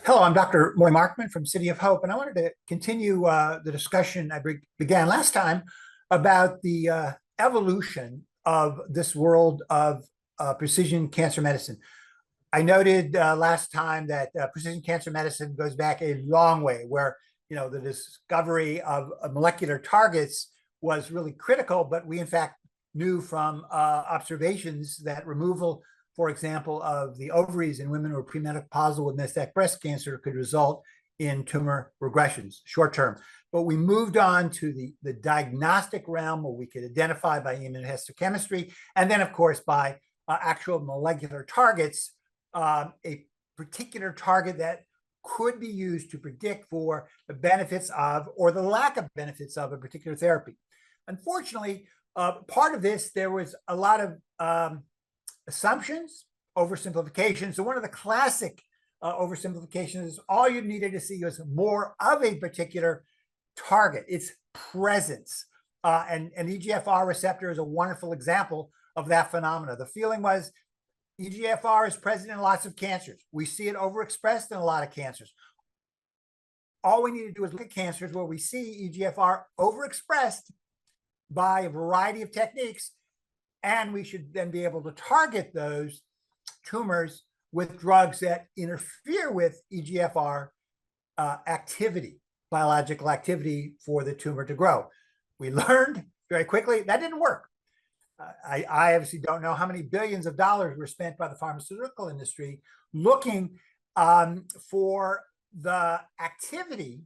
Hello, I'm Dr. Moy Markman from City of Hope, and I wanted to continue the discussion I began last time about the evolution of this world of precision cancer medicine. I noted last time that precision cancer medicine goes back a long way, where the discovery of molecular targets was really critical, but we in fact knew from observations that removal, for example, of the ovaries in women who are premenopausal with metastatic breast cancer could result in tumor regressions short term. But we moved on to the diagnostic realm where we could identify by immunohistochemistry, and then, of course, by actual molecular targets, a particular target that could be used to predict for the benefits of or the lack of benefits of a particular therapy. Unfortunately, part of this, there was a lot of assumptions, oversimplification. So one of the classic oversimplifications is all you needed to see was more of a particular target, its presence. And EGFR receptor is a wonderful example of that phenomena. The feeling was EGFR is present in lots of cancers. We see it overexpressed in a lot of cancers. All we need to do is look at cancers where we see EGFR overexpressed by a variety of techniques, and we should then be able to target those tumors with drugs that interfere with EGFR activity, biological activity for the tumor to grow. We learned very quickly that didn't work. I obviously don't know how many billions of dollars were spent by the pharmaceutical industry looking for the activity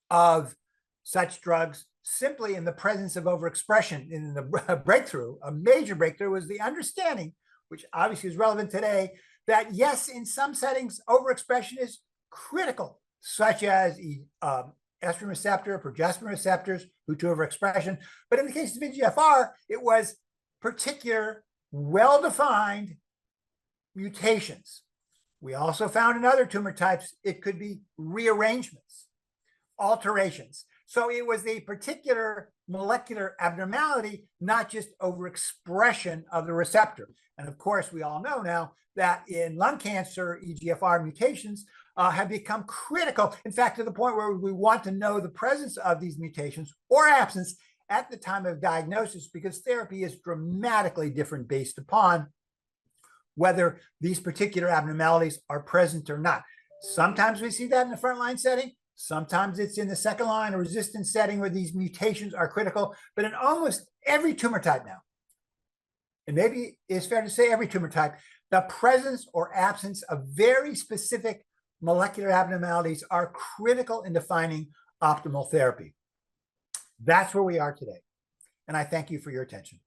of such drugs simply in the presence of overexpression. In the breakthrough, a major breakthrough, was the understanding, which obviously is relevant today, that yes, in some settings, overexpression is critical, such as estrogen receptor, progesterone receptors, HER2 overexpression. But in the case of EGFR, it was particular, well-defined mutations. We also found in other tumor types, it could be rearrangements, alterations. So it was a particular molecular abnormality, not just overexpression of the receptor. And of course, we all know now that in lung cancer, EGFR mutations have become critical, in fact, to the point where we want to know the presence of these mutations or absence at the time of diagnosis, because therapy is dramatically different based upon whether these particular abnormalities are present or not. Sometimes we see that in the frontline setting. Sometimes it's in the second line or resistant setting where these mutations are critical, but in almost every tumor type now, and maybe it's fair to say every tumor type, the presence or absence of very specific molecular abnormalities are critical in defining optimal therapy. That's where we are today. And I thank you for your attention.